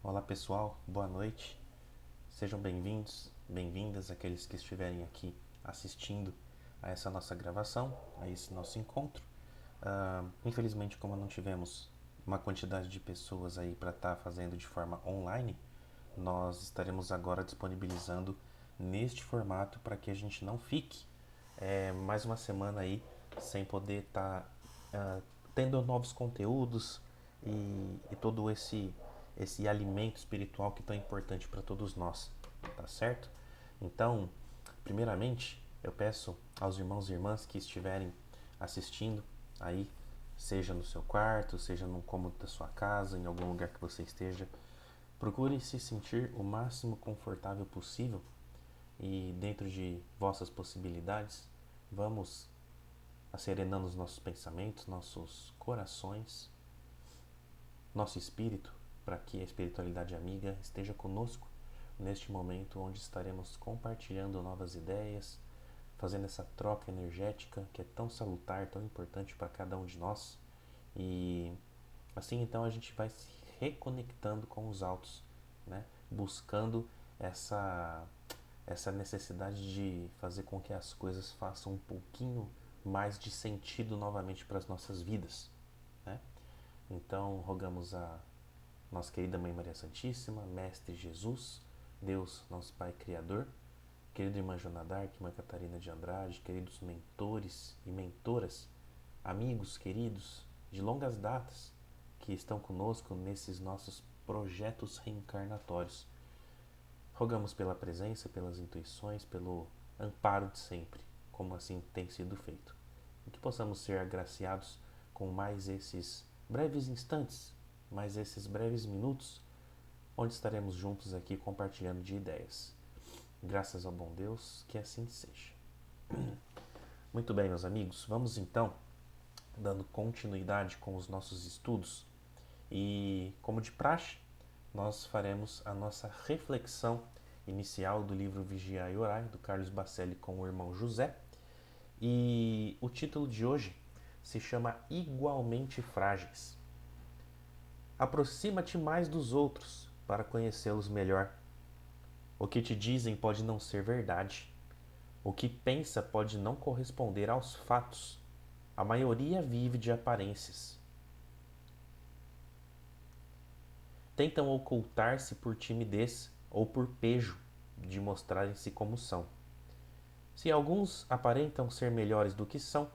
Olá pessoal, boa noite. Sejam bem-vindos, bem-vindas aqueles que estiverem aqui assistindo a essa nossa gravação, a esse nosso encontro. Infelizmente, como não tivemos uma quantidade de pessoas aí para estar fazendo de forma online, nós estaremos agora disponibilizando neste formato para que a gente não fique mais uma semana aí sem poder estar tendo novos conteúdos e todo esse alimento espiritual que é tão importante para todos nós, tá certo? Então, primeiramente, eu peço aos irmãos e irmãs que estiverem assistindo aí, seja no seu quarto, seja no cômodo da sua casa, em algum lugar que você esteja, procure se sentir o máximo confortável possível e dentro de vossas possibilidades, vamos acerenando os nossos pensamentos, nossos corações, nosso espírito, para que a espiritualidade amiga esteja conosco neste momento onde estaremos compartilhando novas ideias, fazendo essa troca energética que é tão salutar, tão importante para cada um de nós. E assim então a gente vai se reconectando com os altos, né? Buscando essa necessidade de fazer com que as coisas façam um pouquinho mais de sentido novamente para as nossas vidas, né? Então rogamos a nossa querida Mãe Maria Santíssima, Mestre Jesus, Deus, nosso Pai Criador, querida Irmã Joana d'Arc, Irmã Catarina de Andrade, queridos mentores e mentoras, amigos queridos de longas datas que estão conosco nesses nossos projetos reencarnatórios. Rogamos pela presença, pelas intuições, pelo amparo de sempre, como assim tem sido feito. E que possamos ser agraciados com mais esses breves instantes, mais esses breves minutos, onde estaremos juntos aqui compartilhando de ideias. Graças ao bom Deus, que assim seja. Muito bem, meus amigos, vamos então dando continuidade com os nossos estudos e, como de praxe, nós faremos a nossa reflexão inicial do livro Vigiai e Orai, do Carlos Bacelli com o irmão José. E o título de hoje se chama Igualmente Frágeis. Aproxima-te mais dos outros para conhecê-los melhor. O que te dizem pode não ser verdade. O que pensa pode não corresponder aos fatos. A maioria vive de aparências. Tentam ocultar-se por timidez ou por pejo de mostrarem-se como são. Se alguns aparentam ser melhores do que são,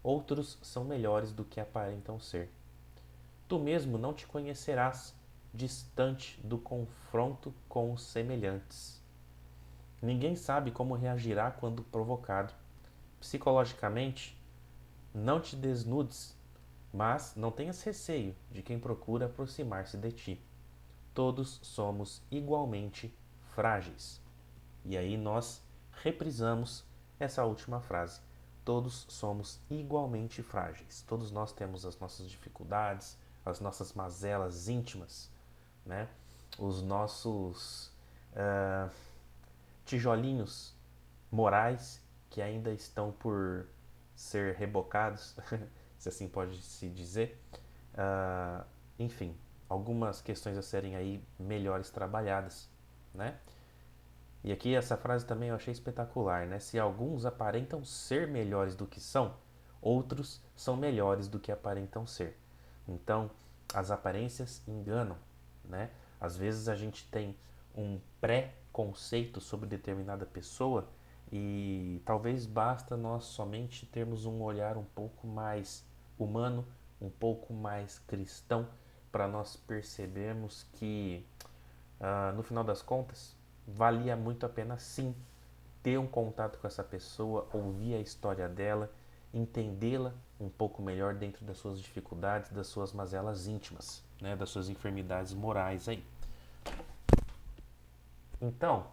outros são melhores do que aparentam ser. Tu mesmo não te conhecerás, distante do confronto com os semelhantes. Ninguém sabe como reagirá quando provocado. Psicologicamente, não te desnudes, mas não tenhas receio de quem procura aproximar-se de ti. Todos somos igualmente frágeis. E aí nós reprisamos essa última frase. Todos somos igualmente frágeis. Todos nós temos as nossas dificuldades, as nossas mazelas íntimas, né? Os nossos tijolinhos morais que ainda estão por ser rebocados, se assim pode se dizer. Uh, Enfim, algumas questões a serem aí melhores trabalhadas, né? E aqui essa frase também eu achei espetacular, né? Se alguns aparentam ser melhores do que são, outros são melhores do que aparentam ser. Então, as aparências enganam, né? Às vezes a gente tem um pré-conceito sobre determinada pessoa e talvez basta nós somente termos um olhar um pouco mais humano, um pouco mais cristão, para nós percebermos que, no final das contas, valia muito a pena sim ter um contato com essa pessoa, ouvir a história dela, entendê-la um pouco melhor dentro das suas dificuldades, das suas mazelas íntimas, né, das suas enfermidades morais aí. Então,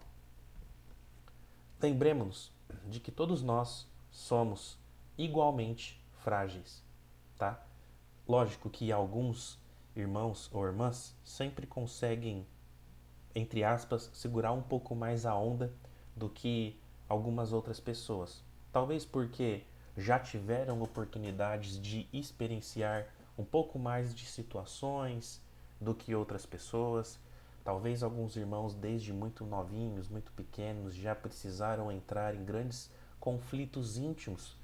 lembremos-nos de que todos nós somos igualmente frágeis, tá? Lógico que alguns irmãos ou irmãs sempre conseguem, entre aspas, segurar um pouco mais a onda do que algumas outras pessoas. Talvez porque já tiveram oportunidades de experienciar um pouco mais de situações do que outras pessoas. Talvez alguns irmãos, desde muito novinhos, muito pequenos, já precisaram entrar em grandes conflitos íntimos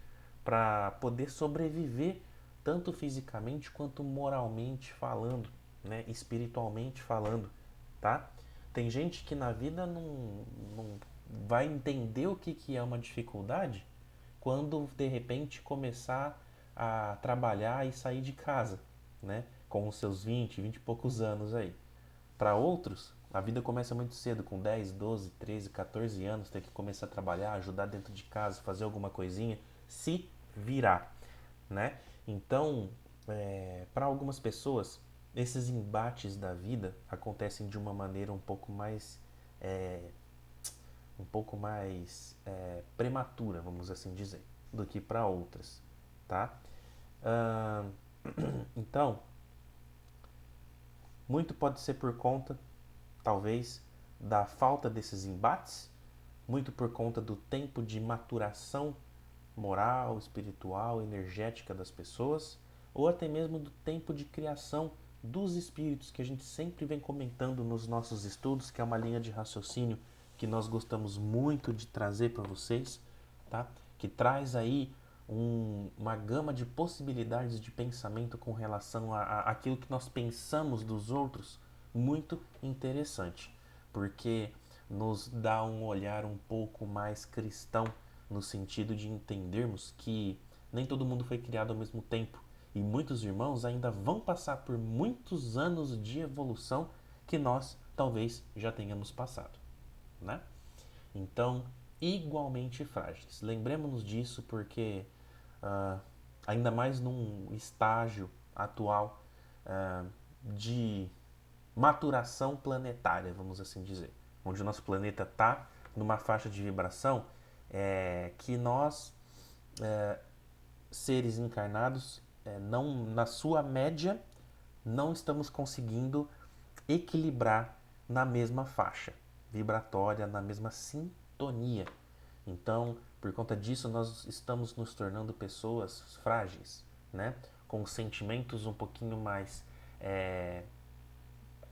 para poder sobreviver, tanto fisicamente quanto moralmente falando, né? Espiritualmente falando, tá? Tem gente que na vida não vai entender o que é uma dificuldade quando de repente começar a trabalhar e sair de casa, né? Com os seus 20 e poucos anos aí. Para outros, a vida começa muito cedo, com 10, 12, 13, 14 anos, tem que começar a trabalhar, ajudar dentro de casa, fazer alguma coisinha, se virar, né? Então, para algumas pessoas, esses embates da vida acontecem de uma maneira é, prematura, vamos assim dizer, do que para outras, tá? Ah, então, muito pode ser por conta, talvez, da falta desses embates, muito por conta do tempo de maturação moral, espiritual, energética das pessoas, ou até mesmo do tempo de criação dos espíritos que a gente sempre vem comentando nos nossos estudos, que é uma linha de raciocínio que nós gostamos muito de trazer para vocês, tá? Que traz aí uma gama de possibilidades de pensamento com relação a aquilo que nós pensamos dos outros, muito interessante, porque nos dá um olhar um pouco mais cristão, no sentido de entendermos que nem todo mundo foi criado ao mesmo tempo e muitos irmãos ainda vão passar por muitos anos de evolução que nós talvez já tenhamos passado, né? Então, igualmente frágeis. Lembremos-nos disso porque, ah, ainda mais num estágio atual de maturação planetária, vamos assim dizer, onde o nosso planeta está numa faixa de vibração que nós, seres encarnados, não, na sua média, não estamos conseguindo equilibrar na mesma faixa vibratória, na mesma sintonia. Então, por conta disso, nós estamos nos tornando pessoas frágeis, né? Com sentimentos um pouquinho mais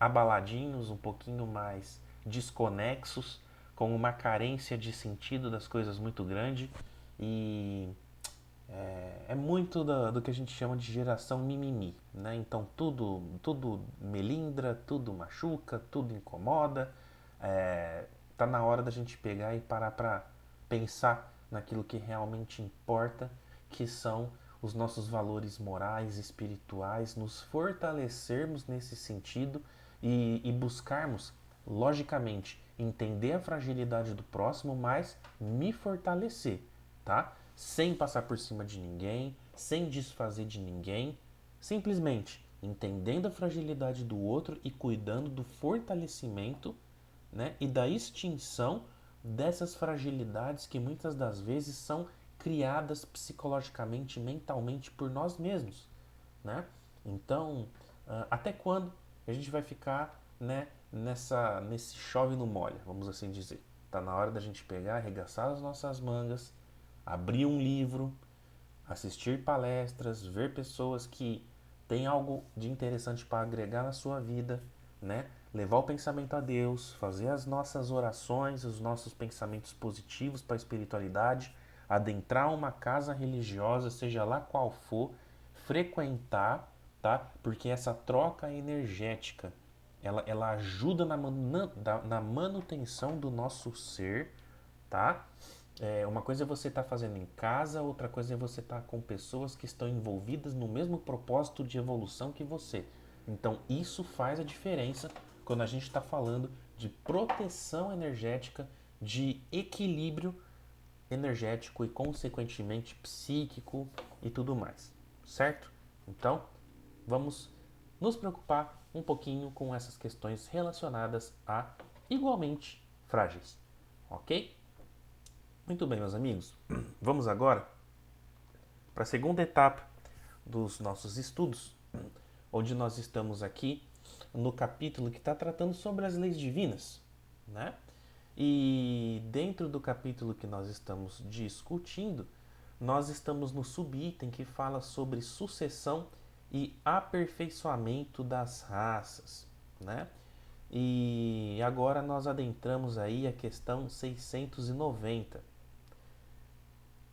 abaladinhos, um pouquinho mais desconexos, com uma carência de sentido das coisas muito grande e é muito do que a gente chama de geração mimimi, né? Então tudo melindra, tudo machuca, tudo incomoda. Tá na hora da gente pegar e parar para pensar naquilo que realmente importa, que são os nossos valores morais, espirituais, nos fortalecermos nesse sentido e buscarmos, logicamente, entender a fragilidade do próximo, mas me fortalecer, tá? Sem passar por cima de ninguém, sem desfazer de ninguém, simplesmente entendendo a fragilidade do outro e cuidando do fortalecimento, né, e da extinção dessas fragilidades que muitas das vezes são criadas psicologicamente, mentalmente por nós mesmos, né? Então, até quando a gente vai ficar, né, nesse chove no molha, vamos assim dizer? Tá na hora da gente pegar, arregaçar as nossas mangas, abrir um livro, assistir palestras, ver pessoas que têm algo de interessante para agregar na sua vida, né? Levar o pensamento a Deus, fazer as nossas orações, os nossos pensamentos positivos para a espiritualidade, adentrar uma casa religiosa, seja lá qual for, frequentar, tá? Porque essa troca energética, ela ajuda na manutenção do nosso ser, tá? Uma coisa é você estar fazendo em casa, outra coisa é você estar com pessoas que estão envolvidas no mesmo propósito de evolução que você. Então, isso faz a diferença quando a gente está falando de proteção energética, de equilíbrio energético e, consequentemente, psíquico e tudo mais. Certo? Então, vamos nos preocupar um pouquinho com essas questões relacionadas a igualmente frágeis. Ok? Muito bem, meus amigos. Vamos agora para a segunda etapa dos nossos estudos, onde nós estamos aqui no capítulo que está tratando sobre as leis divinas, né? E dentro do capítulo que nós estamos discutindo, nós estamos no subitem que fala sobre sucessão e aperfeiçoamento das raças, né? E agora nós adentramos aí a questão 690.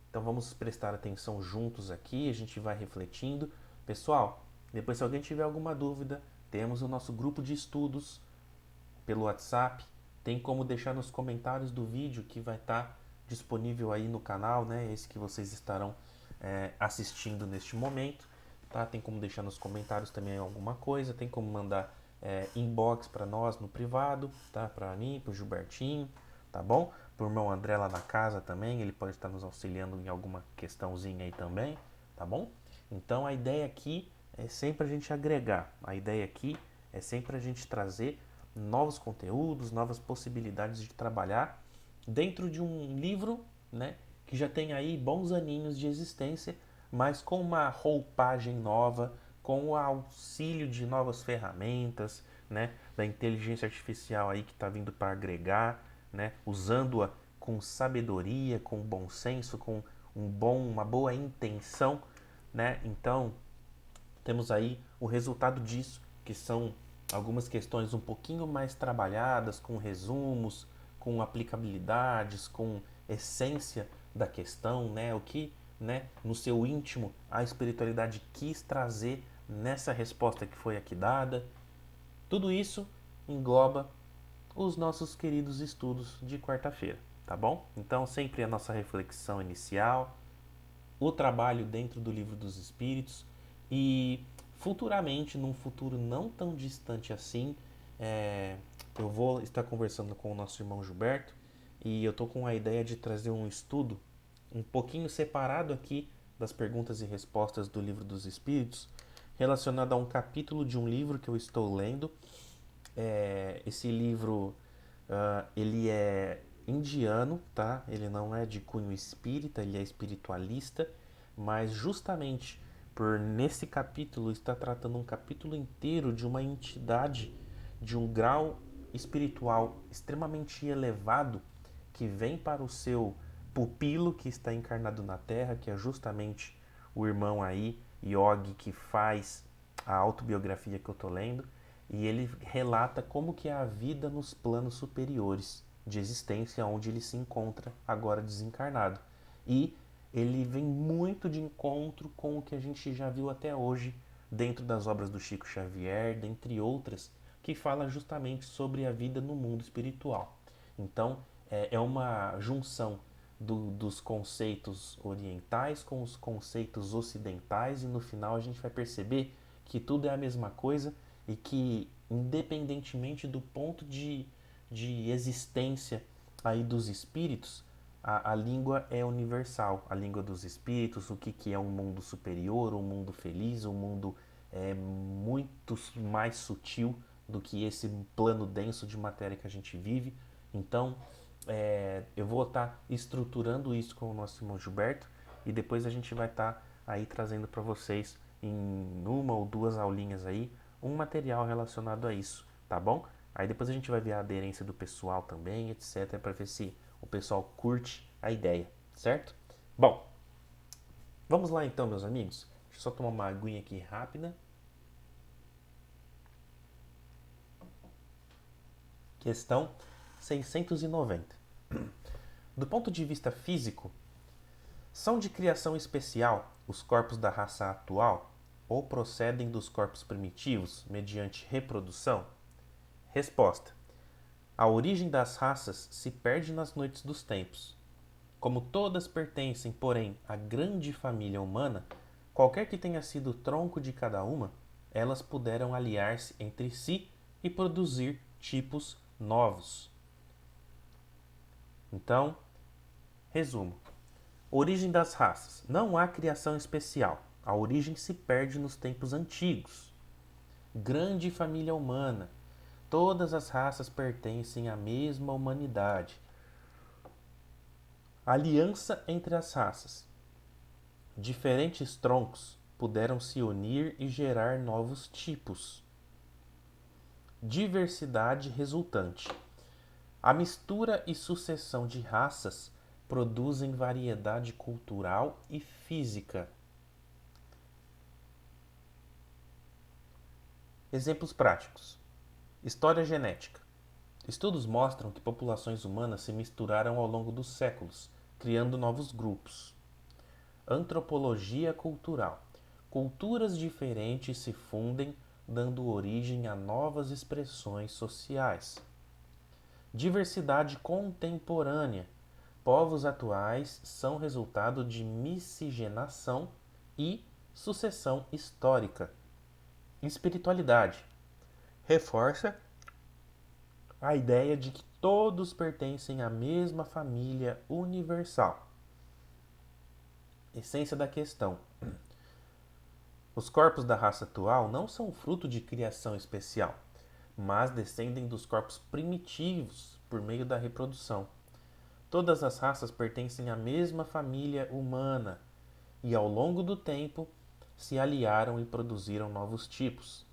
Então vamos prestar atenção juntos aqui, a gente vai refletindo. Pessoal, depois se alguém tiver alguma dúvida, temos o nosso grupo de estudos pelo WhatsApp. Tem como deixar nos comentários do vídeo que vai estar disponível aí no canal, né? Esse que vocês estarão assistindo neste momento. Tá? Tem como deixar nos comentários também alguma coisa. Tem como mandar inbox para nós no privado, tá? Para mim, para o Gilbertinho, tá bom? Para o irmão André lá na casa também. Ele pode estar nos auxiliando em alguma questãozinha aí também, tá bom? Então a ideia aqui é sempre a gente agregar. A ideia aqui é sempre a gente trazer novos conteúdos, novas possibilidades de trabalhar dentro de um livro, né, que já tem aí bons aninhos de existência, mas com uma roupagem nova, com o auxílio de novas ferramentas, né, da inteligência artificial aí que está vindo para agregar, né, usando-a com sabedoria, com bom senso, com uma boa intenção, né? Então temos aí o resultado disso, que são algumas questões um pouquinho mais trabalhadas, com resumos, com aplicabilidades, com essência da questão, né? O que, né, no seu íntimo a espiritualidade quis trazer nessa resposta que foi aqui dada. Tudo isso engloba os nossos queridos estudos de quarta-feira, tá bom? Então, sempre a nossa reflexão inicial, o trabalho dentro do Livro dos Espíritos e futuramente, num futuro não tão distante assim, eu vou estar conversando com o nosso irmão Gilberto e eu estou com a ideia de trazer um estudo um pouquinho separado aqui das perguntas e respostas do Livro dos Espíritos, relacionado a um capítulo de um livro que eu estou lendo. Esse livro ele é indiano, tá? Ele não é de cunho espírita, ele é espiritualista, mas justamente por nesse capítulo está tratando um capítulo inteiro de uma entidade de um grau espiritual extremamente elevado que vem para o seu pupilo que está encarnado na Terra, que é justamente o irmão aí, Yogi, que faz a autobiografia que eu tô lendo, e ele relata como que é a vida nos planos superiores de existência onde ele se encontra agora desencarnado. E ele vem muito de encontro com o que a gente já viu até hoje dentro das obras do Chico Xavier, dentre outras, que fala justamente sobre a vida no mundo espiritual. Então, é uma junção dos conceitos orientais com os conceitos ocidentais, e no final a gente vai perceber que tudo é a mesma coisa e que, independentemente do ponto de existência aí dos espíritos, a língua é universal. A língua dos espíritos, o que é um mundo superior, um mundo feliz, um mundo muito mais sutil do que esse plano denso de matéria que a gente vive. Então, eu vou estar estruturando isso com o nosso irmão Gilberto e depois a gente vai estar aí trazendo para vocês em uma ou duas aulinhas aí um material relacionado a isso, tá bom? Aí depois a gente vai ver a aderência do pessoal também, etc, para ver se o pessoal curte a ideia, certo? Bom, vamos lá então, meus amigos. Deixa eu só tomar uma aguinha aqui rápida. Questão 690. Do ponto de vista físico, são de criação especial os corpos da raça atual ou procedem dos corpos primitivos mediante reprodução? Resposta: a origem das raças se perde nas noites dos tempos. Como todas pertencem, porém, à grande família humana, qualquer que tenha sido o tronco de cada uma, elas puderam aliar-se entre si e produzir tipos novos. Então, resumo. Origem das raças. Não há criação especial. A origem se perde nos tempos antigos. Grande família humana. Todas as raças pertencem à mesma humanidade. Aliança entre as raças. Diferentes troncos puderam se unir e gerar novos tipos. Diversidade resultante. A mistura e sucessão de raças produzem variedade cultural e física. Exemplos práticos. História genética. Estudos mostram que populações humanas se misturaram ao longo dos séculos, criando novos grupos. Antropologia cultural. Culturas diferentes se fundem, dando origem a novas expressões sociais. Diversidade contemporânea. Povos atuais são resultado de miscigenação e sucessão histórica. Espiritualidade. Reforça a ideia de que todos pertencem à mesma família universal. Essência da questão. Os corpos da raça atual não são fruto de criação especial, mas descendem dos corpos primitivos por meio da reprodução. Todas as raças pertencem à mesma família humana e, ao longo do tempo, se aliaram e produziram novos tipos.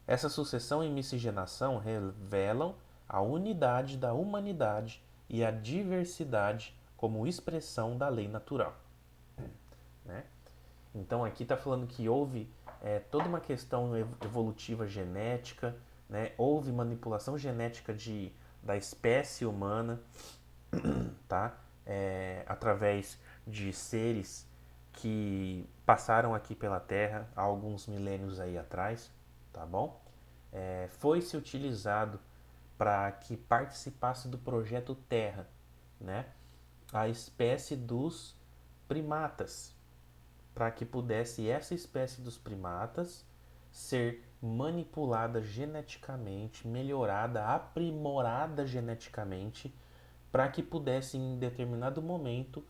Essa sucessão e miscigenação revelam a unidade da humanidade e a diversidade como expressão da lei natural. Né? Então aqui está falando que houve toda uma questão evolutiva genética, né? Houve manipulação genética da espécie humana, tá? Através de seres que passaram aqui pela Terra há alguns milênios aí atrás, tá bom? Foi-se utilizado para que participasse do projeto Terra, né? A espécie dos primatas, para que pudesse essa espécie dos primatas ser manipulada geneticamente, melhorada, aprimorada geneticamente, para que pudesse em determinado momento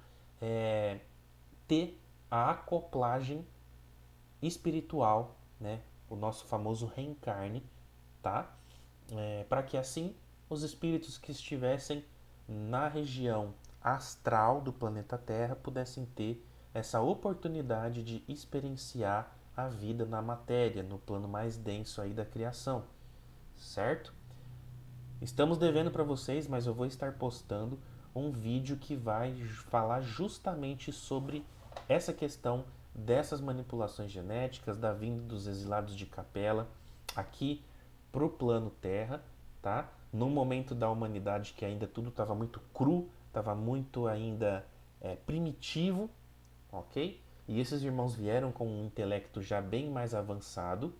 ter a acoplagem espiritual, né? O nosso famoso reencarne, tá? Para que assim os espíritos que estivessem na região astral do planeta Terra pudessem ter essa oportunidade de experienciar a vida na matéria, no plano mais denso aí da criação, certo? Estamos devendo para vocês, mas eu vou estar postando um vídeo que vai falar justamente sobre essa questão dessas manipulações genéticas, da vinda dos exilados de Capela aqui pro plano Terra, tá? Num momento da humanidade que ainda tudo estava muito cru, estava muito ainda primitivo, ok? E esses irmãos vieram com um intelecto já bem mais avançado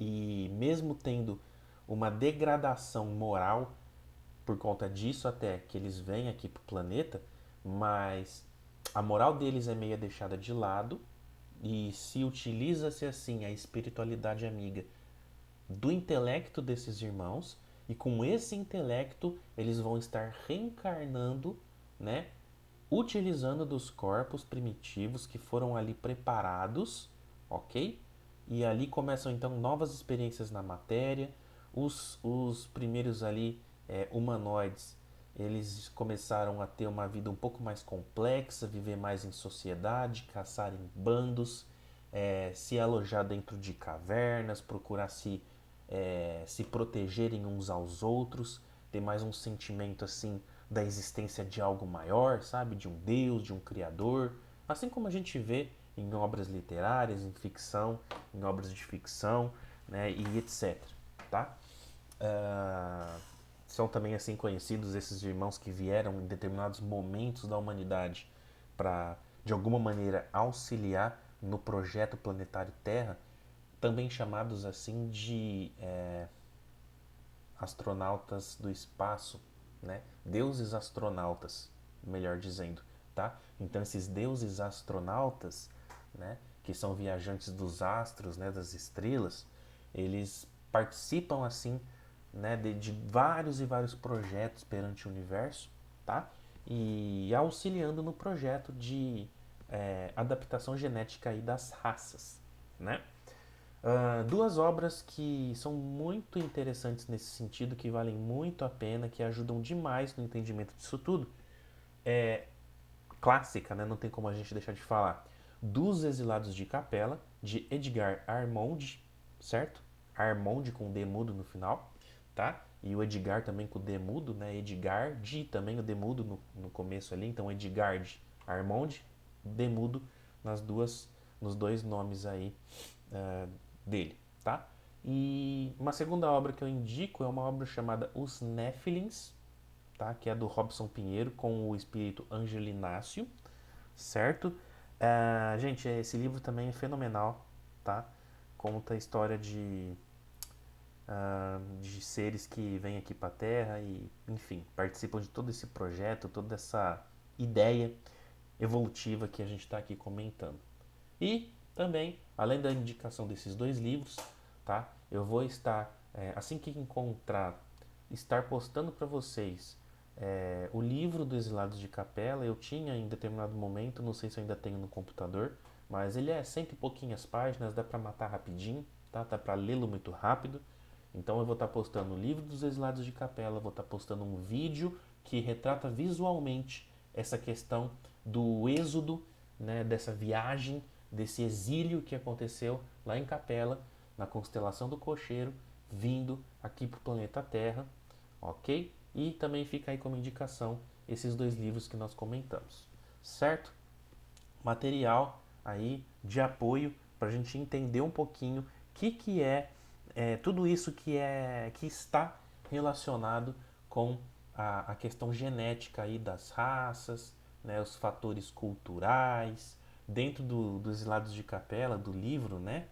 e mesmo tendo uma degradação moral por conta disso até que eles vêm aqui pro planeta, mas a moral deles é meio deixada de lado e se utiliza-se assim a espiritualidade amiga do intelecto desses irmãos e com esse intelecto eles vão estar reencarnando, né, utilizando dos corpos primitivos que foram ali preparados, ok? E ali começam então novas experiências na matéria. Os primeiros ali humanoides, eles começaram a ter uma vida um pouco mais complexa, viver mais em sociedade, caçar em bandos, se alojar dentro de cavernas, procurar se protegerem uns aos outros, ter mais um sentimento assim da existência de algo maior, sabe? De um Deus, de um Criador. Assim como a gente vê em obras literárias, em ficção, em obras de ficção, né? E etc. Tá? São também assim conhecidos esses irmãos que vieram em determinados momentos da humanidade para, de alguma maneira, auxiliar no projeto planetário Terra, também chamados assim de astronautas do espaço, né? Deuses astronautas, melhor dizendo, tá? Então esses deuses astronautas, né, que são viajantes dos astros, né, das estrelas, eles participam assim, né, de vários e vários projetos perante o universo, tá? E auxiliando no projeto de adaptação genética aí das raças, né? Duas obras que são muito interessantes nesse sentido, que valem muito a pena, que ajudam demais no entendimento disso tudo. Clássica, né? Não tem como a gente deixar de falar. Dos Exilados de Capela, de Edgar Armond, certo? Armond com D mudo no final, tá? E o Edgar também com D mudo, né? Edgar de também o D mudo no começo ali. Então, Edgar de Armond, D mudo nos dois nomes aí dele, tá? E uma segunda obra que eu indico é uma obra chamada Os Néfilins, tá? Que é do Robson Pinheiro com o espírito Angelinácio, certo? Gente, esse livro também é fenomenal, tá? Conta a história de seres que vêm aqui para a Terra e, enfim, participam de todo esse projeto, toda essa ideia evolutiva que a gente está aqui comentando. E também, além da indicação desses dois livros, tá? Eu vou estar, assim que encontrar, estar postando para vocês o livro do Exilados de Capela. Eu tinha em determinado momento, não sei se eu ainda tenho no computador, mas ele é cento e pouquinhas páginas, dá para matar rapidinho, tá? Dá para lê-lo muito rápido. Então eu vou estar postando o livro dos Exilados de Capela, vou estar postando um vídeo que retrata visualmente essa questão do êxodo, né, dessa viagem, desse exílio que aconteceu lá em Capela, na constelação do Cocheiro, vindo aqui para o planeta Terra, ok? E também fica aí como indicação esses dois livros que nós comentamos, certo? Material aí de apoio para a gente entender um pouquinho o que é tudo isso que está relacionado com a questão genética aí das raças, né, os fatores culturais. Dentro dos Exilados de Capela, do livro, né,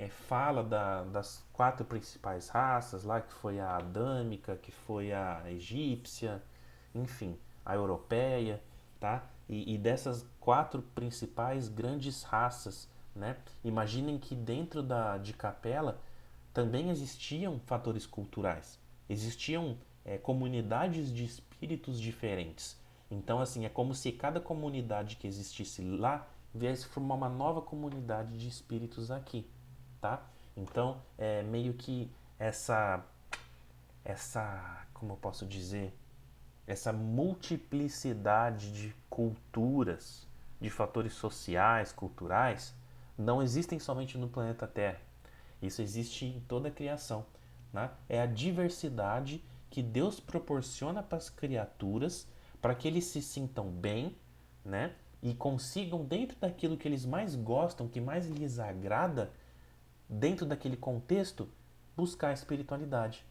fala das quatro principais raças lá, que foi a adâmica, que foi a egípcia, enfim, a europeia, tá? E dessas quatro principais grandes raças, né? Imaginem que dentro de Capela também existiam fatores culturais, existiam comunidades de espíritos diferentes. Então, assim, é como se cada comunidade que existisse lá viesse formar uma nova comunidade de espíritos aqui, tá? Então, é meio que como eu posso dizer, essa multiplicidade de culturas, de fatores sociais, culturais, não existem somente no planeta Terra. Isso existe em toda a criação, né? É a diversidade que Deus proporciona para as criaturas para que eles se sintam bem, né? E consigam, dentro daquilo que eles mais gostam, que mais lhes agrada, dentro daquele contexto, buscar a espiritualidade,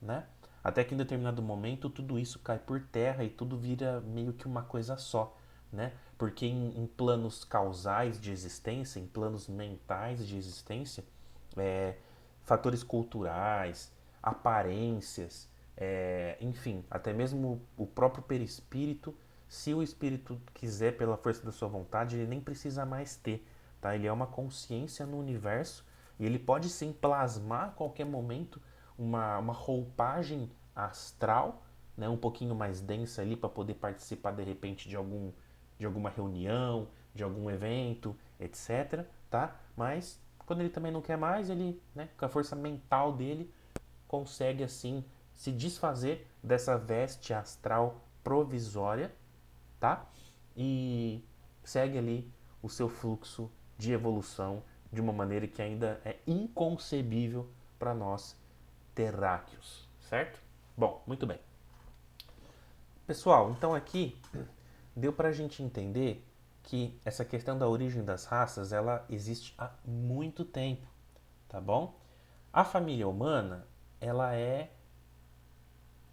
né? Até que em determinado momento tudo isso cai por terra e tudo vira meio que uma coisa só, né? Porque em planos causais de existência, em planos mentais de existência, é, fatores culturais, aparências, enfim, até mesmo o próprio perispírito, se o espírito quiser pela força da sua vontade, ele nem precisa mais ter, tá? Ele é uma consciência no universo e ele pode sim plasmar a qualquer momento uma roupagem astral, né, um pouquinho mais densa ali para poder participar de repente de alguma reunião, de algum evento, etc, tá? Mas quando ele também não quer mais, ele, né, com a força mental dele, consegue assim se desfazer dessa veste astral provisória, tá? E segue ali o seu fluxo de evolução de uma maneira que ainda é inconcebível para nós terráqueos, certo? Bom, muito bem. Pessoal, então aqui deu para a gente entender que essa questão da origem das raças, ela existe há muito tempo, tá bom? A família humana, ela é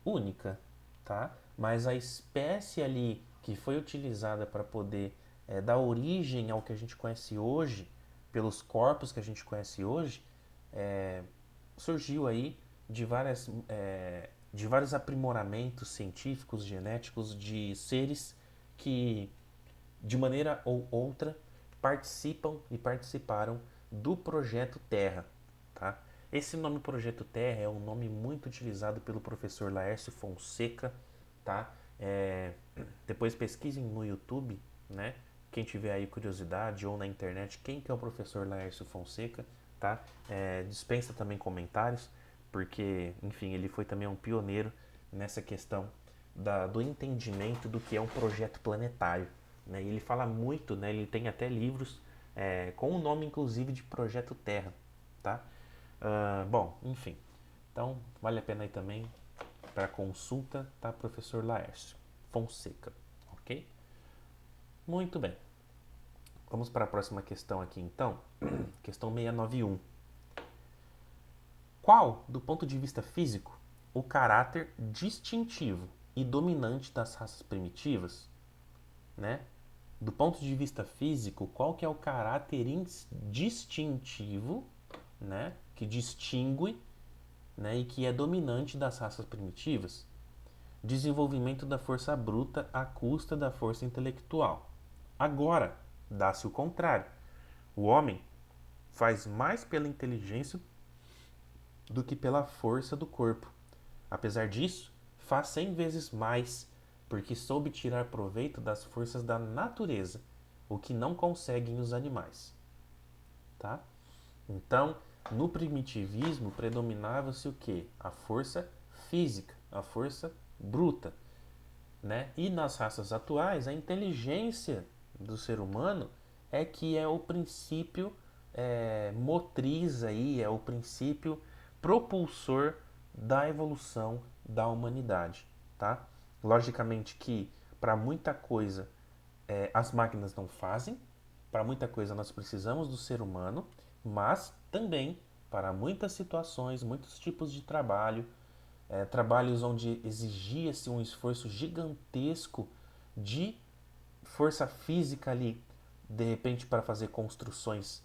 única, tá? Mas a espécie ali que foi utilizada para poder dar origem ao que a gente conhece hoje, pelos corpos que a gente conhece hoje, surgiu aí de vários aprimoramentos científicos, genéticos de seres que, de maneira ou outra, participam e participaram do Projeto Terra, tá? Esse nome Projeto Terra é um nome muito utilizado pelo professor Laércio Fonseca, tá? Depois pesquisem no YouTube, né? Quem tiver aí curiosidade ou na internet, quem que é o professor Laércio Fonseca, tá? Dispensa também comentários, porque, enfim, ele foi também um pioneiro nessa questão do entendimento do que é um projeto planetário, né? E ele fala muito, né? Ele tem até livros com o nome, inclusive, de Projeto Terra, tá? Bom, enfim. Então, vale a pena aí também para consulta, tá? Professor Laércio Fonseca, ok? Muito bem. Vamos para a próxima questão aqui, então. Questão 691. Qual, do ponto de vista físico, o caráter distintivo e dominante das raças primitivas, né? Do ponto de vista físico, qual que é o caráter distintivo, né, que distingue, né, e que é dominante das raças primitivas? Desenvolvimento da força bruta à custa da força intelectual. Agora, dá-se o contrário. O homem faz mais pela inteligência do que pela força do corpo. Apesar disso, faz 100 vezes mais, porque soube tirar proveito das forças da natureza, o que não conseguem os animais. Tá? Então, no primitivismo predominava-se o quê? A força física, a força bruta. Né? E nas raças atuais, a inteligência do ser humano é que é o princípio motriz aí, é o princípio propulsor da evolução da humanidade, tá? Logicamente que para muita coisa as máquinas não fazem, para muita coisa nós precisamos do ser humano, mas também para muitas situações, muitos tipos de trabalho, trabalhos onde exigia-se um esforço gigantesco de força física ali, de repente para fazer construções,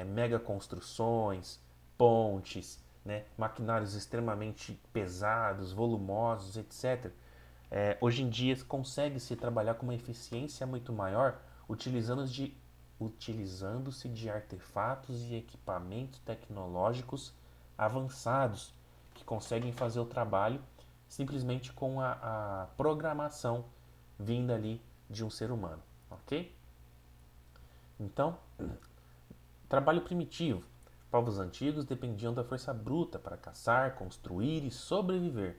mega construções, pontes, né, maquinários extremamente pesados, volumosos, etc. Hoje em dia consegue-se trabalhar com uma eficiência muito maior utilizando-se de artefatos e equipamentos tecnológicos avançados que conseguem fazer o trabalho simplesmente com a programação vinda ali de um ser humano, ok? Então, trabalho primitivo. Povos antigos dependiam da força bruta para caçar, construir e sobreviver.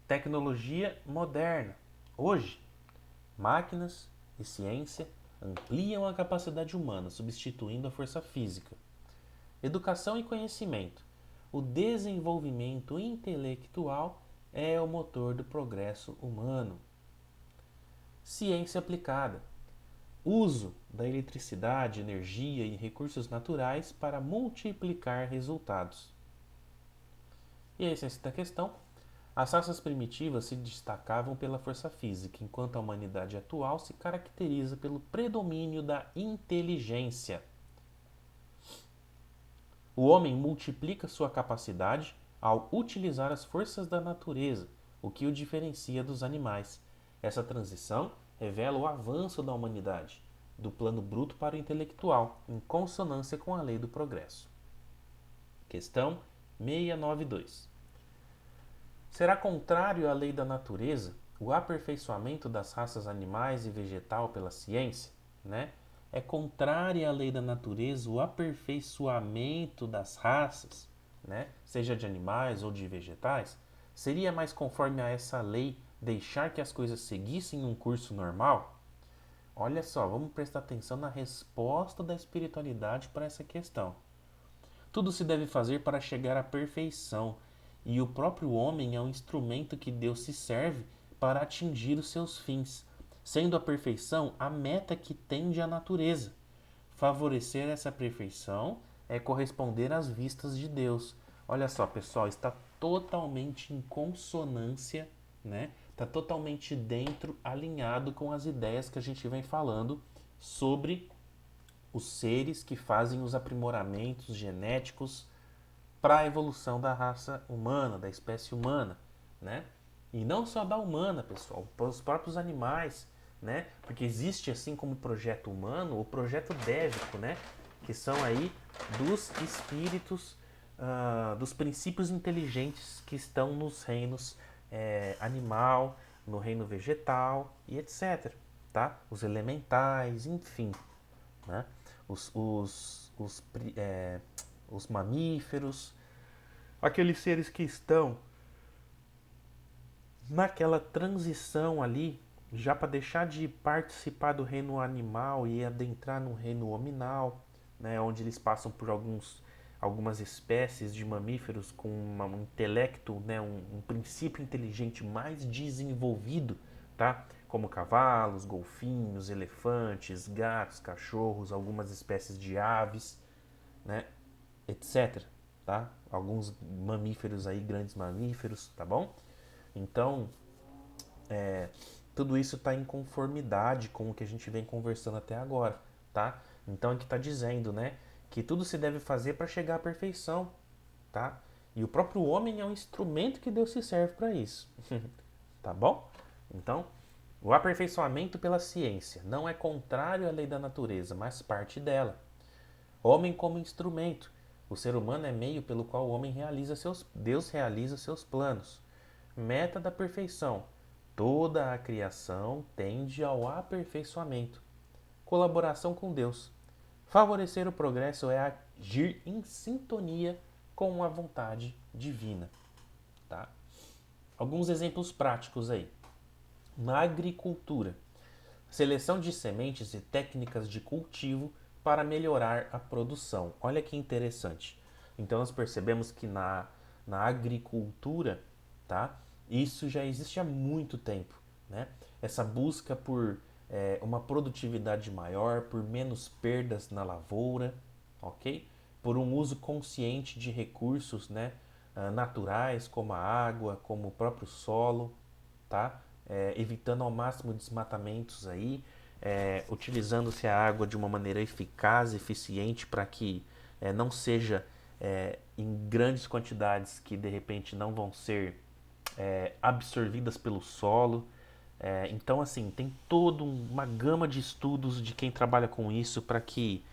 Tecnologia moderna. Hoje, máquinas e ciência ampliam a capacidade humana, substituindo a força física. Educação e conhecimento. O desenvolvimento intelectual é o motor do progresso humano. Ciência aplicada. Uso da eletricidade, energia e recursos naturais para multiplicar resultados. E a essência da questão: as raças primitivas se destacavam pela força física, enquanto a humanidade atual se caracteriza pelo predomínio da inteligência. O homem multiplica sua capacidade ao utilizar as forças da natureza, o que o diferencia dos animais. Essa transição revela o avanço da humanidade, do plano bruto para o intelectual, em consonância com a lei do progresso. Questão 692. Será contrário à lei da natureza o aperfeiçoamento das raças animais e vegetal pela ciência? Né? É contrária à lei da natureza o aperfeiçoamento das raças, né? Seja de animais ou de vegetais? Seria mais conforme a essa lei deixar que as coisas seguissem um curso normal? Olha só, vamos prestar atenção na resposta da espiritualidade para essa questão. Tudo se deve fazer para chegar à perfeição, e o próprio homem é um instrumento que Deus se serve para atingir os seus fins, sendo a perfeição a meta que tende a natureza. Favorecer essa perfeição é corresponder às vistas de Deus. Olha só, pessoal, está totalmente em consonância, né? Está totalmente dentro, alinhado com as ideias que a gente vem falando sobre os seres que fazem os aprimoramentos genéticos para a evolução da raça humana, da espécie humana, né? E não só da humana, pessoal, para os próprios animais, né? Porque existe, assim como o projeto humano, o projeto dévico, né? Que são aí dos espíritos, dos princípios inteligentes que estão nos reinos animal, no reino vegetal e etc. Tá? Os elementais, enfim, né? Os, os, os, os mamíferos, aqueles seres que estão naquela transição ali, já para deixar de participar do reino animal e adentrar no reino hominal, né, onde eles passam por algumas espécies de mamíferos com um intelecto, né, um princípio inteligente mais desenvolvido, tá? Como cavalos, golfinhos, elefantes, gatos, cachorros, algumas espécies de aves, né, etc. tá? Alguns mamíferos aí, grandes mamíferos, tá bom? Então, tudo isso está em conformidade com o que a gente vem conversando até agora, tá? Então aqui está dizendo, né, que tudo se deve fazer para chegar à perfeição, tá? E o próprio homem é um instrumento que Deus se serve para isso, tá bom? Então, o aperfeiçoamento pela ciência não é contrário à lei da natureza, mas parte dela. Homem como instrumento. O ser humano é meio pelo qual o homem Deus realiza seus planos. Meta da perfeição. Toda a criação tende ao aperfeiçoamento. Colaboração com Deus. Favorecer o progresso é agir em sintonia com a vontade divina. Tá? Alguns exemplos práticos aí. Na agricultura, seleção de sementes e técnicas de cultivo para melhorar a produção. Olha que interessante. Então nós percebemos que na agricultura, tá? Isso já existe há muito tempo, né? Essa busca por uma produtividade maior, por menos perdas na lavoura, ok? Por um uso consciente de recursos, né? Naturais, como a água, como o próprio solo, tá? Evitando ao máximo desmatamentos aí, utilizando-se a água de uma maneira eficaz, eficiente, para que não seja em grandes quantidades que de repente não vão ser absorvidas pelo solo. Então, assim, tem toda uma gama de estudos de quem trabalha com isso para que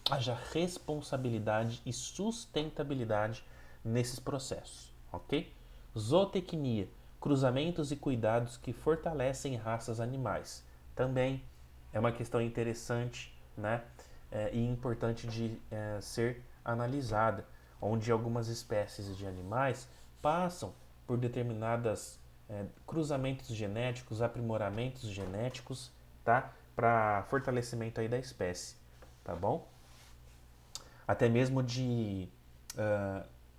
haja responsabilidade e sustentabilidade nesses processos, ok? Zootecnia, cruzamentos e cuidados que fortalecem raças animais. Também é uma questão interessante, né? E importante de ser analisada, onde algumas espécies de animais passam por determinadas cruzamentos genéticos, aprimoramentos genéticos, tá? Para fortalecimento aí da espécie, tá bom? Até mesmo de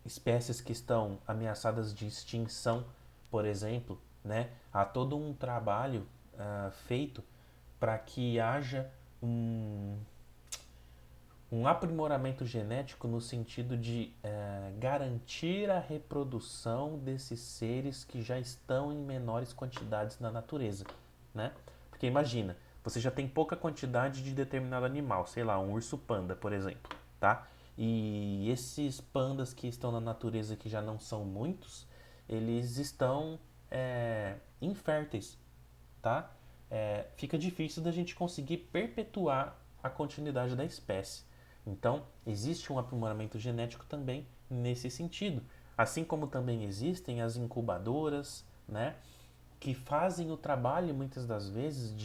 espécies que estão ameaçadas de extinção, por exemplo, né? Há todo um trabalho feito para que haja um aprimoramento genético no sentido de garantir a reprodução desses seres que já estão em menores quantidades na natureza, né? Porque imagina, você já tem pouca quantidade de determinado animal, sei lá, um urso panda, por exemplo, tá? E esses pandas que estão na natureza, que já não são muitos, eles estão inférteis, tá? Fica difícil da gente conseguir perpetuar a continuidade da espécie. Então, existe um aprimoramento genético também nesse sentido. Assim como também existem as incubadoras, né, que fazem o trabalho muitas das vezes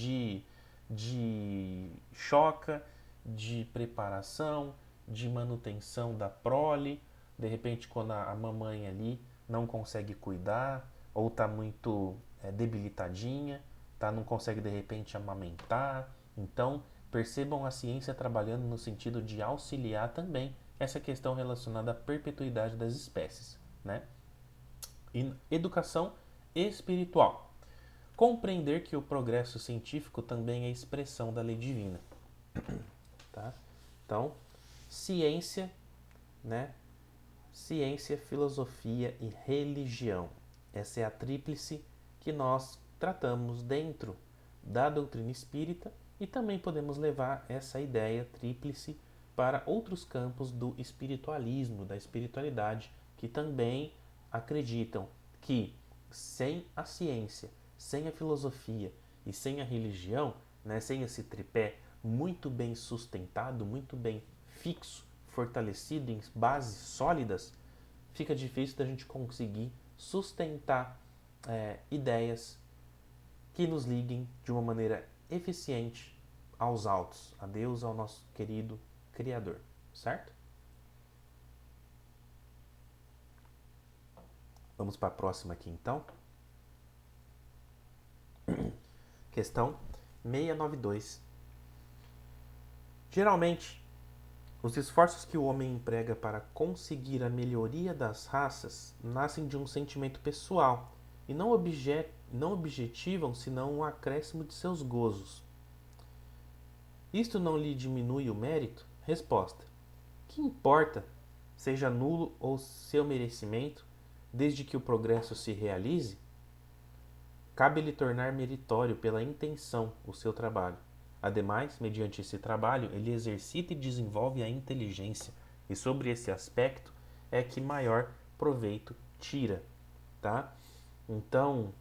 de choca, de preparação, de manutenção da prole. De repente, quando a mamãe ali não consegue cuidar ou está muito debilitadinha, tá? Não consegue de repente amamentar. Então, percebam a ciência trabalhando no sentido de auxiliar também essa questão relacionada à perpetuidade das espécies, né? E educação espiritual. Compreender que o progresso científico também é expressão da lei divina, tá? Então, ciência, né? Ciência, filosofia e religião. Essa é a tríplice que nós tratamos dentro da doutrina espírita e também podemos levar essa ideia tríplice para outros campos do espiritualismo, da espiritualidade, que também acreditam que sem a ciência, sem a filosofia e sem a religião, né, sem esse tripé muito bem sustentado, muito bem fixo, fortalecido em bases sólidas, fica difícil da gente conseguir sustentar ideias que nos liguem de uma maneira eficiente aos altos, a Deus, ao nosso querido Criador, certo? Vamos para a próxima aqui então. Questão 692. Geralmente, os esforços que o homem emprega para conseguir a melhoria das raças nascem de um sentimento pessoal e não objetivam senão um acréscimo de seus gozos. Isto não lhe diminui o mérito? Resposta: que importa seja nulo ou seu merecimento, desde que o progresso se realize, cabe-lhe tornar meritório pela intenção o seu trabalho. Ademais, mediante esse trabalho, ele exercita e desenvolve a inteligência, e sobre esse aspecto é que maior proveito tira, tá? Então,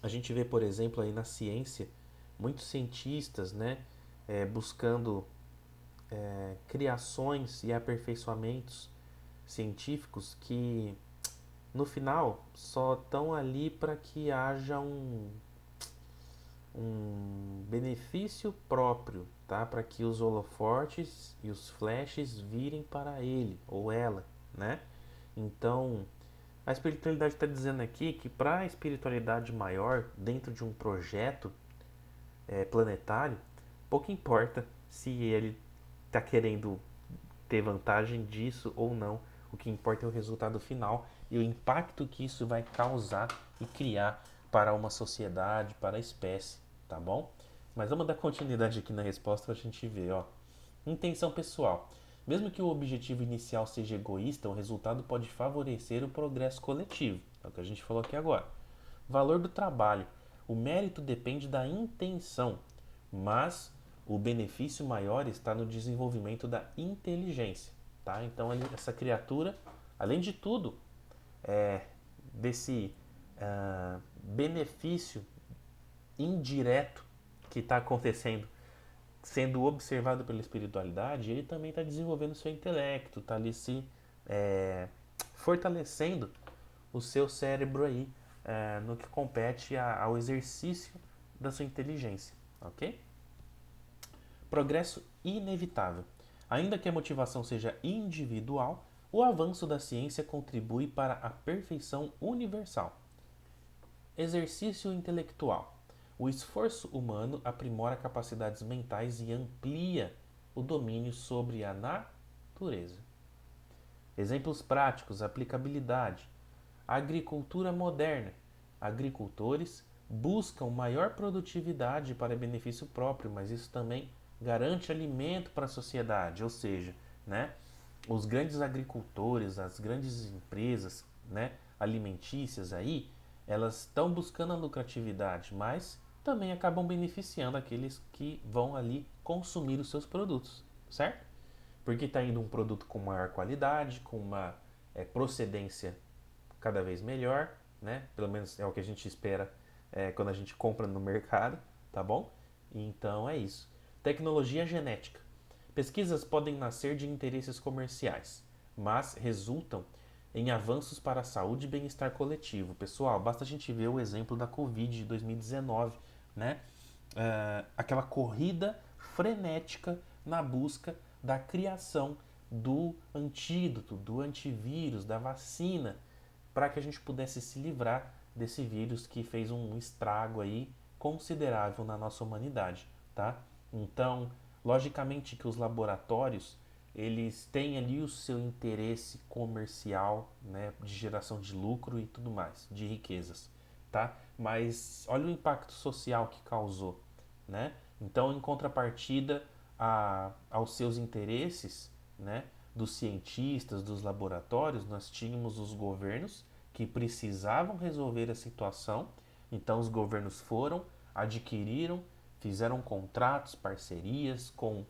a gente vê, por exemplo, aí na ciência, muitos cientistas, né, buscando criações e aperfeiçoamentos científicos que no final só estão ali para que haja um benefício próprio, tá? Para que os holofortes e os flashes virem para ele ou ela, né? Então, a espiritualidade está dizendo aqui que para a espiritualidade maior, dentro de um projeto planetário, pouco importa se ele está querendo ter vantagem disso ou não. O que importa é o resultado final e o impacto que isso vai causar e criar para uma sociedade, para a espécie, tá bom? Mas vamos dar continuidade aqui na resposta para a gente ver, ó. Intenção pessoal. Mesmo que o objetivo inicial seja egoísta, o resultado pode favorecer o progresso coletivo. É o que a gente falou aqui agora. Valor do trabalho. O mérito depende da intenção, mas o benefício maior está no desenvolvimento da inteligência, tá? Então essa criatura, além de tudo, desse benefício indireto que está acontecendo, sendo observado pela espiritualidade, ele também está desenvolvendo seu intelecto, está ali se fortalecendo o seu cérebro aí no que compete ao exercício da sua inteligência, ok? Progresso inevitável. Ainda que a motivação seja individual, o avanço da ciência contribui para a perfeição universal. Exercício intelectual. O esforço humano aprimora capacidades mentais e amplia o domínio sobre a natureza. Exemplos práticos, aplicabilidade. Agricultura moderna. Agricultores buscam maior produtividade para benefício próprio, mas isso também garante alimento para a sociedade, ou seja, né, os grandes agricultores, as grandes empresas, né, alimentícias aí, elas estão buscando a lucratividade, mas também acabam beneficiando aqueles que vão ali consumir os seus produtos, certo? Porque está indo um produto com maior qualidade, com uma procedência cada vez melhor, né? Pelo menos é o que a gente espera quando a gente compra no mercado, tá bom? Então é isso. Tecnologia genética. Pesquisas podem nascer de interesses comerciais, mas resultam em avanços para a saúde e bem-estar coletivo. Pessoal, basta a gente ver o exemplo da Covid de 2019, né? Aquela corrida frenética na busca da criação do antídoto, do antivírus, da vacina, para que a gente pudesse se livrar desse vírus que fez um estrago aí considerável na nossa humanidade, tá? Então, logicamente que os laboratórios eles têm ali o seu interesse comercial, né, de geração de lucro e tudo mais, de riquezas, tá? Mas olha o impacto social que causou, né? Então, em contrapartida aos seus interesses, né, dos cientistas, dos laboratórios, nós tínhamos os governos que precisavam resolver a situação. Então, os governos foram, adquiriram, fizeram contratos, parcerias com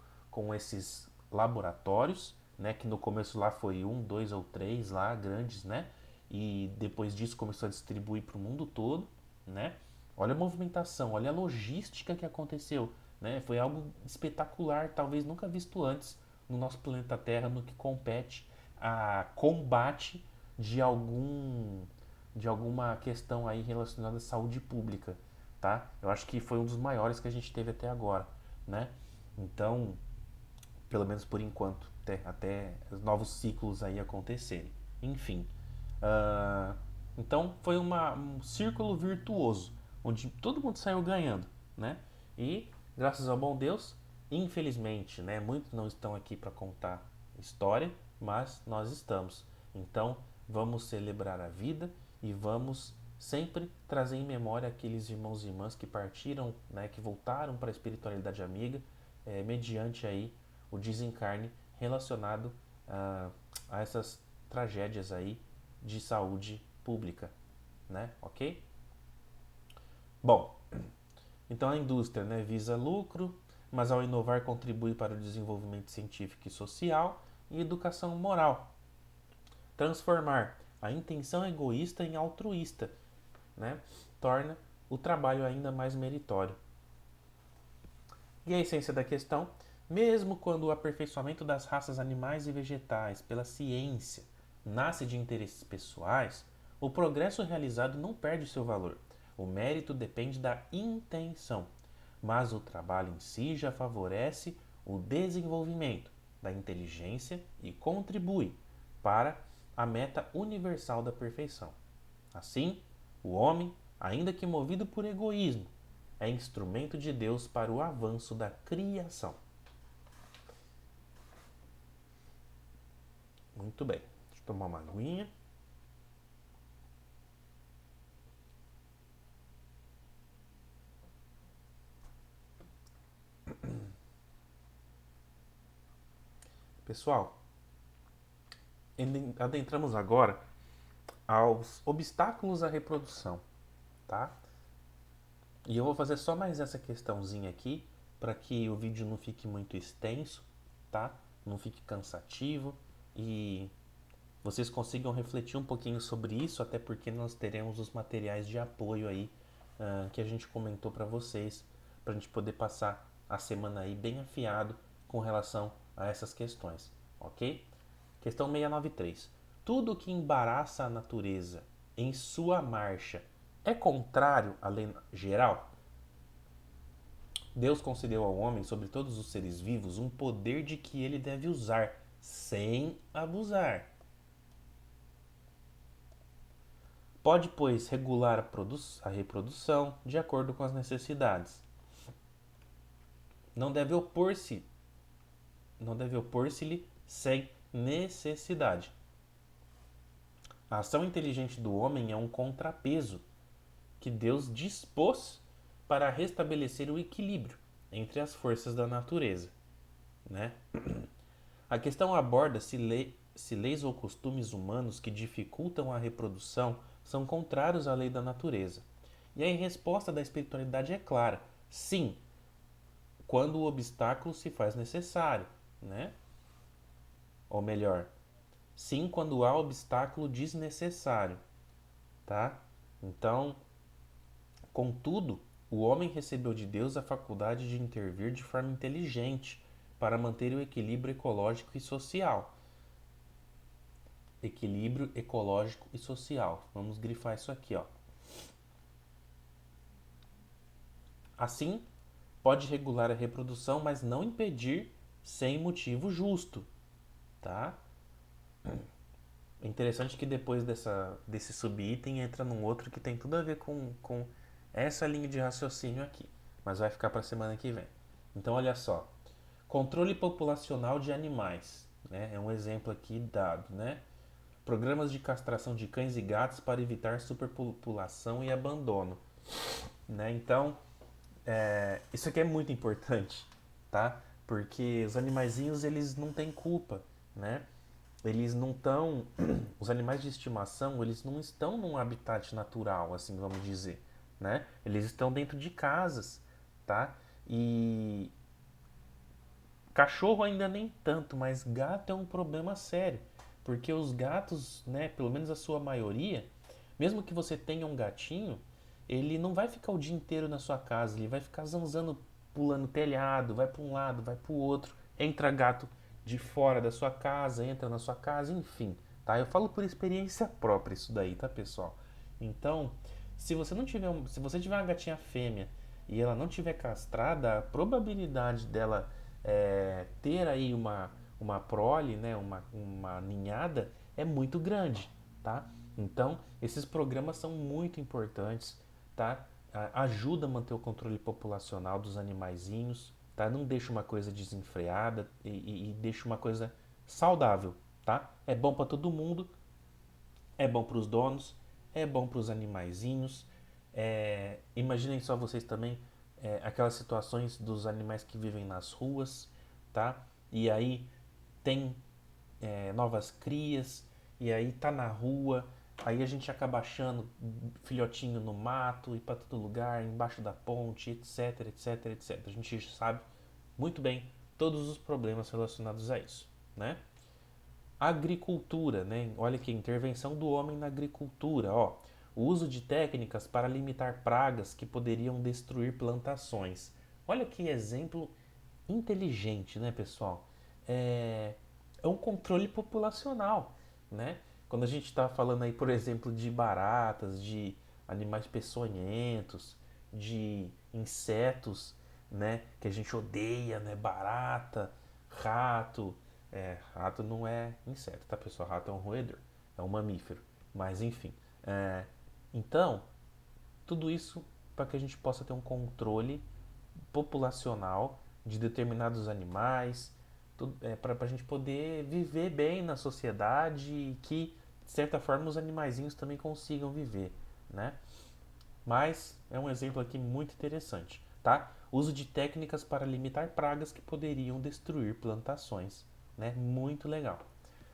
esses laboratórios, né, que no começo lá foi um, dois ou três lá grandes, né, e depois disso começou a distribuir para o mundo todo, né. Olha a movimentação, olha a logística que aconteceu, né, foi algo espetacular, talvez nunca visto antes no nosso planeta Terra no que compete a combate de alguma questão aí relacionada à saúde pública, tá? Eu acho que foi um dos maiores que a gente teve até agora, né? Então, pelo menos por enquanto, até os novos ciclos aí acontecerem. Enfim, então foi um círculo virtuoso, onde todo mundo saiu ganhando, né? E, graças ao bom Deus, infelizmente, né, muitos não estão aqui para contar história, mas nós estamos. Então, vamos celebrar a vida e vamos sempre trazer em memória aqueles irmãos e irmãs que partiram, né, que voltaram para a espiritualidade amiga, mediante aí o desencarne relacionado a essas tragédias aí de saúde pública, né? Ok? Bom, então a indústria, né, visa lucro, mas ao inovar contribui para o desenvolvimento científico e social e educação moral. Transformar a intenção egoísta em altruísta, né, torna o trabalho ainda mais meritório. E a essência da questão, mesmo quando o aperfeiçoamento das raças animais e vegetais pela ciência nasce de interesses pessoais, o progresso realizado não perde seu valor. O mérito depende da intenção, mas o trabalho em si já favorece o desenvolvimento da inteligência e contribui para a meta universal da perfeição. Assim, o homem, ainda que movido por egoísmo, é instrumento de Deus para o avanço da criação. Muito bem. Deixa eu tomar uma aguinha. Pessoal, adentramos agora aos obstáculos à reprodução, tá? E eu vou fazer só mais essa questãozinha aqui para que o vídeo não fique muito extenso, tá? Não fique cansativo e vocês consigam refletir um pouquinho sobre isso, até porque nós teremos os materiais de apoio aí que a gente comentou para vocês, para a gente poder passar a semana aí bem afiado com relação a essas questões, ok? Questão 693. Tudo que embaraça a natureza em sua marcha é contrário à lei geral? Deus concedeu ao homem, sobre todos os seres vivos, um poder de que ele deve usar, sem abusar. Pode, pois, regular a reprodução de acordo com as necessidades. Não deve opor-se-lhe sem necessidade. A ação inteligente do homem é um contrapeso que Deus dispôs para restabelecer o equilíbrio entre as forças da natureza, né? A questão aborda se leis ou costumes humanos que dificultam a reprodução são contrários à lei da natureza. E a resposta da espiritualidade é clara: sim, quando o obstáculo se faz necessário, né? Ou melhor, sim, quando há obstáculo desnecessário, tá? Então, contudo, o homem recebeu de Deus a faculdade de intervir de forma inteligente para manter o equilíbrio ecológico e social. Equilíbrio ecológico e social. Vamos grifar isso aqui, ó. Assim, pode regular a reprodução, mas não impedir sem motivo justo, tá? É interessante que depois desse subitem entra num outro que tem tudo a ver com essa linha de raciocínio aqui, mas vai ficar para a semana que vem. Então, olha só. Controle populacional de animais, né? É um exemplo aqui dado, né? Programas de castração de cães e gatos para evitar superpopulação e abandono, né? Então, isso aqui é muito importante, tá? Porque os animaizinhos, eles não têm culpa, né? Eles não estão... Os animais de estimação, eles não estão num habitat natural, assim, vamos dizer, né? Eles estão dentro de casas, tá? E cachorro ainda nem tanto, mas gato é um problema sério. Porque os gatos, né, pelo menos a sua maioria, mesmo que você tenha um gatinho, ele não vai ficar o dia inteiro na sua casa, ele vai ficar zanzando, pulando telhado, vai para um lado, vai para o outro. Entra gato de fora da sua casa, entra na sua casa, enfim, tá? Eu falo por experiência própria isso daí, tá, pessoal? Então, se você tiver uma gatinha fêmea e ela não tiver castrada, a probabilidade dela ter aí uma prole, né, uma ninhada, é muito grande, tá? Então, esses programas são muito importantes, tá? Ajuda a manter o controle populacional dos animaizinhos, tá? Não deixa uma coisa desenfreada e deixa uma coisa saudável, tá? É bom para todo mundo, é bom para os donos, é bom para os animaizinhos. Imaginem só vocês também aquelas situações dos animais que vivem nas ruas, tá? E aí tem novas crias, e aí tá na rua, aí a gente acaba achando filhotinho no mato e para todo lugar, embaixo da ponte, etc, etc, etc. A gente sabe muito bem todos os problemas relacionados a isso, né? Agricultura, né? Olha aqui, intervenção do homem na agricultura, ó. O uso de técnicas para limitar pragas que poderiam destruir plantações. Olha que exemplo inteligente, né, pessoal? É um controle populacional, né? Quando a gente está falando aí, por exemplo, de baratas, de animais peçonhentos, de insetos, né, que a gente odeia, né, barata, rato. Rato não é inseto, tá, pessoal? Rato é um roedor, é um mamífero. Mas enfim, então tudo isso para que a gente possa ter um controle populacional de determinados animais, para a gente poder viver bem na sociedade e que, de certa forma, os animaizinhos também consigam viver, né? Mas é um exemplo aqui muito interessante, tá? Uso de técnicas para limitar pragas que poderiam destruir plantações, né? Muito legal.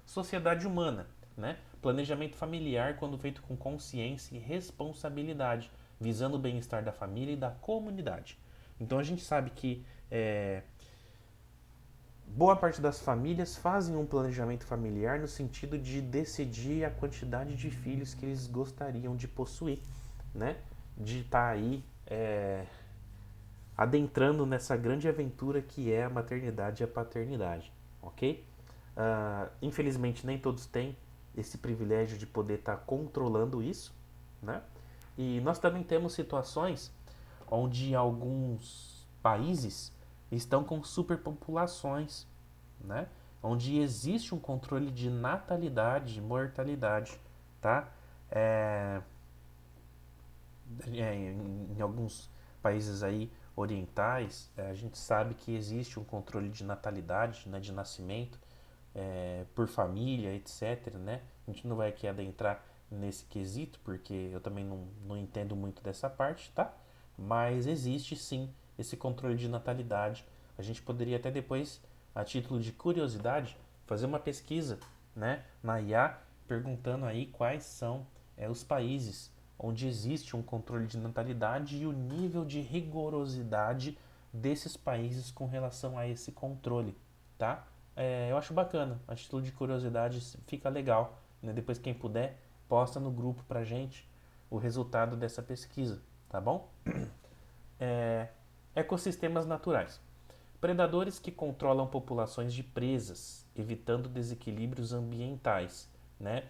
Sociedade humana, né? Planejamento familiar quando feito com consciência e responsabilidade, visando o bem-estar da família e da comunidade. Então a gente sabe que boa parte das famílias fazem um planejamento familiar no sentido de decidir a quantidade de filhos que eles gostariam de possuir, né? De estar aí adentrando nessa grande aventura que é a maternidade e a paternidade, ok? Infelizmente nem todos têm esse privilégio de poder estar controlando isso, né? E nós também temos situações onde alguns países estão com superpopulações, né? Onde existe um controle de natalidade e mortalidade, tá? Em alguns países aí orientais, a gente sabe que existe um controle de natalidade, né, de nascimento, por família, etc, né? A gente não vai aqui adentrar nesse quesito, porque eu também não entendo muito dessa parte, tá? Mas existe sim esse controle de natalidade. A gente poderia até depois, a título de curiosidade, fazer uma pesquisa, né, na IA, perguntando aí quais são os países onde existe um controle de natalidade e o nível de rigorosidade desses países com relação a esse controle, tá? Eu acho bacana, a título de curiosidade fica legal, né? Depois quem puder, posta no grupo pra gente o resultado dessa pesquisa, tá bom? Ecossistemas naturais. Predadores que controlam populações de presas, evitando desequilíbrios ambientais, né?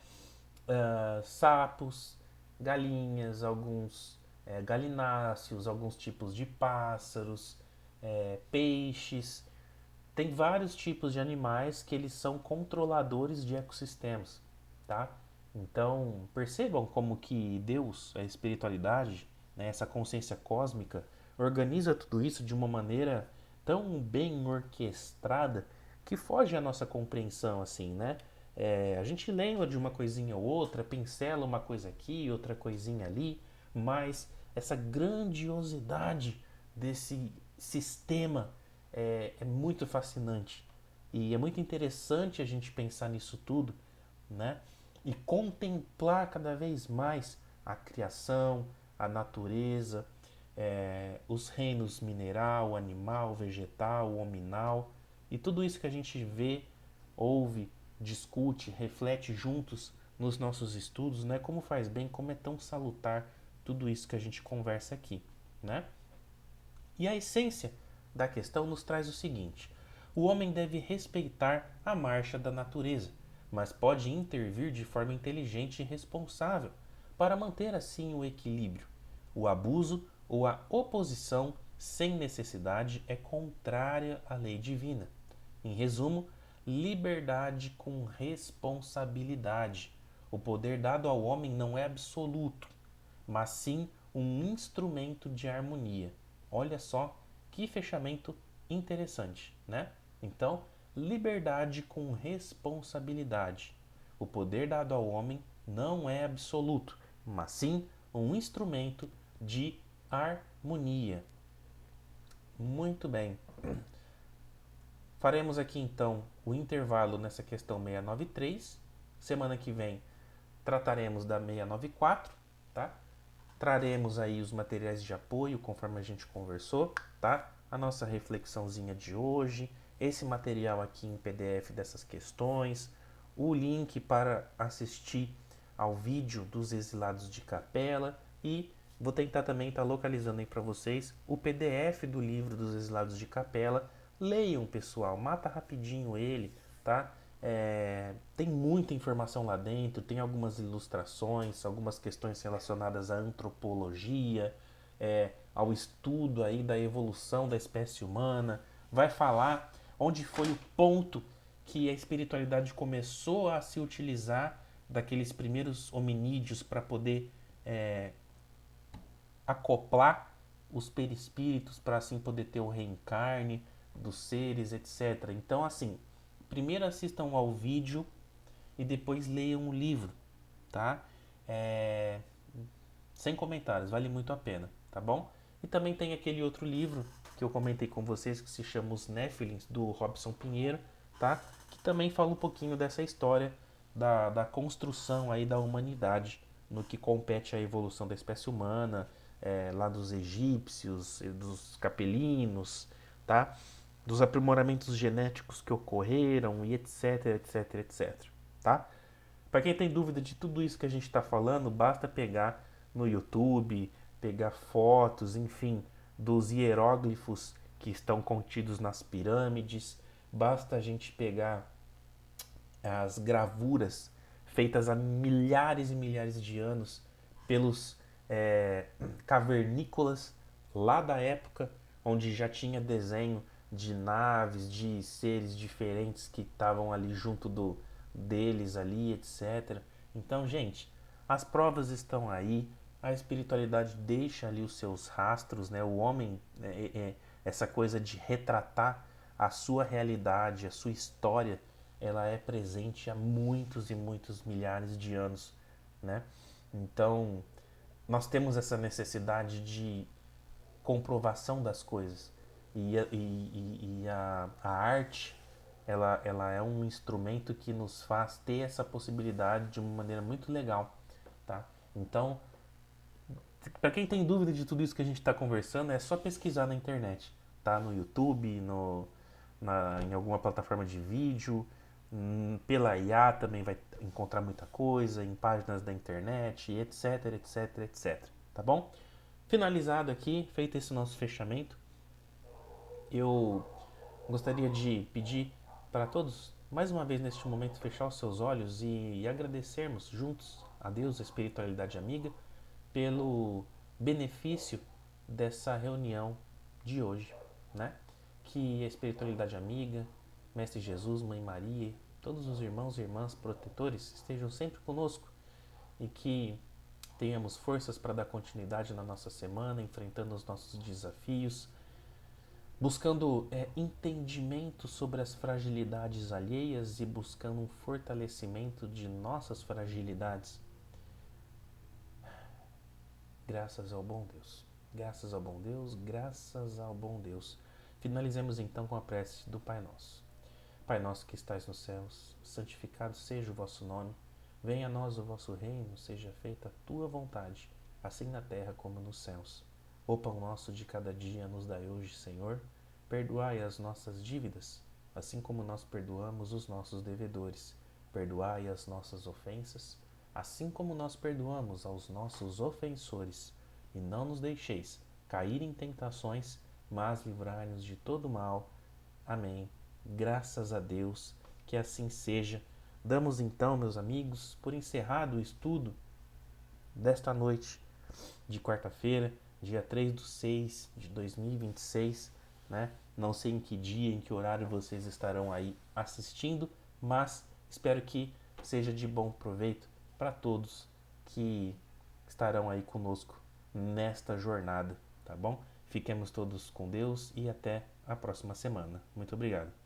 Sapos, galinhas, alguns galináceos, alguns tipos de pássaros, peixes. Tem vários tipos de animais que eles são controladores de ecossistemas, tá? Então percebam como que Deus, a espiritualidade, né, essa consciência cósmica, organiza tudo isso de uma maneira tão bem orquestrada que foge à nossa compreensão, assim, né? A gente lembra de uma coisinha ou outra, pincela uma coisa aqui, outra coisinha ali, mas essa grandiosidade desse sistema é muito fascinante. E é muito interessante a gente pensar nisso tudo, né? E contemplar cada vez mais a criação, a natureza, os reinos mineral, animal, vegetal, hominal, e tudo isso que a gente vê, ouve, discute, reflete juntos nos nossos estudos, né? Como faz bem, como é tão salutar tudo isso que a gente conversa aqui, né? E a essência da questão nos traz o seguinte: o homem deve respeitar a marcha da natureza, mas pode intervir de forma inteligente e responsável para manter assim o equilíbrio. O abuso ou a oposição sem necessidade é contrária à lei divina. Em resumo, liberdade com responsabilidade. O poder dado ao homem não é absoluto, mas sim um instrumento de harmonia. Olha só que fechamento interessante, né? Então, liberdade com responsabilidade. O poder dado ao homem não é absoluto, mas sim um instrumento de harmonia. Muito bem. Faremos aqui então o intervalo nessa questão 693. Semana que vem trataremos da 694, tá? Traremos aí os materiais de apoio, conforme a gente conversou, tá? A nossa reflexãozinha de hoje, esse material aqui em PDF dessas questões, o link para assistir ao vídeo dos exilados de capela e vou tentar também estar localizando aí para vocês o PDF do livro dos exilados de capela. Leiam, pessoal, mata rapidinho ele, tá? Tem muita informação lá dentro, tem algumas ilustrações, algumas questões relacionadas à antropologia, ao estudo aí da evolução da espécie humana, vai falar onde foi o ponto que a espiritualidade começou a se utilizar daqueles primeiros hominídeos para poder acoplar os perispíritos para assim poder ter o reencarne dos seres, etc. Então, assim, primeiro assistam ao vídeo e depois leiam o livro, tá? É... Sem comentários, vale muito a pena, tá bom? E também tem aquele outro livro que eu comentei com vocês que se chama Os Néfilins, do Robson Pinheiro, tá? Que também fala um pouquinho dessa história da construção aí da humanidade no que compete à evolução da espécie humana, lá dos egípcios, dos capelinos, tá? Dos aprimoramentos genéticos que ocorreram e etc, etc, etc, tá? Para quem tem dúvida de tudo isso que a gente está falando, basta pegar no YouTube, pegar fotos, enfim, dos hieróglifos que estão contidos nas pirâmides, basta a gente pegar as gravuras feitas há milhares e milhares de anos pelos cavernícolas lá da época, onde já tinha desenho de naves, de seres diferentes que estavam ali junto deles ali, etc. Então, gente, as provas estão aí, a espiritualidade deixa ali os seus rastros, né? O homem, essa coisa de retratar a sua realidade, a sua história, ela é presente há muitos e muitos milhares de anos, né? Então, nós temos essa necessidade de comprovação das coisas. A arte, ela é um instrumento que nos faz ter essa possibilidade de uma maneira muito legal, tá? Então, para quem tem dúvida de tudo isso que a gente está conversando, é só pesquisar na internet, tá? No YouTube, em alguma plataforma de vídeo, pela IA também vai encontrar muita coisa, em páginas da internet, etc, etc, etc. Tá bom? Finalizado aqui, feito esse nosso fechamento, eu gostaria de pedir para todos, mais uma vez neste momento, fechar os seus olhos e agradecermos juntos a Deus, a espiritualidade amiga, pelo benefício dessa reunião de hoje, né? Que a espiritualidade amiga, Mestre Jesus, Mãe Maria, todos os irmãos e irmãs protetores estejam sempre conosco e que tenhamos forças para dar continuidade na nossa semana, enfrentando os nossos desafios, buscando entendimento sobre as fragilidades alheias e buscando um fortalecimento de nossas fragilidades. Graças ao bom Deus. Graças ao bom Deus, graças ao bom Deus. Finalizemos então com a prece do Pai Nosso. Pai nosso que estais nos céus, santificado seja o vosso nome. Venha a nós o vosso reino, seja feita a tua vontade, assim na terra como nos céus. O pão nosso de cada dia nos dai hoje, Senhor. Perdoai as nossas dívidas, assim como nós perdoamos os nossos devedores. Perdoai as nossas ofensas, assim como nós perdoamos aos nossos ofensores. E não nos deixeis cair em tentações, mas livrai-nos de todo mal. Amém. Graças a Deus, que assim seja. Damos então, meus amigos, por encerrado o estudo desta noite de quarta-feira, dia 3/6/2026, né? Não sei em que dia, em que horário vocês estarão aí assistindo, mas espero que seja de bom proveito para todos que estarão aí conosco nesta jornada, tá bom? Fiquemos todos com Deus e até a próxima semana. Muito obrigado.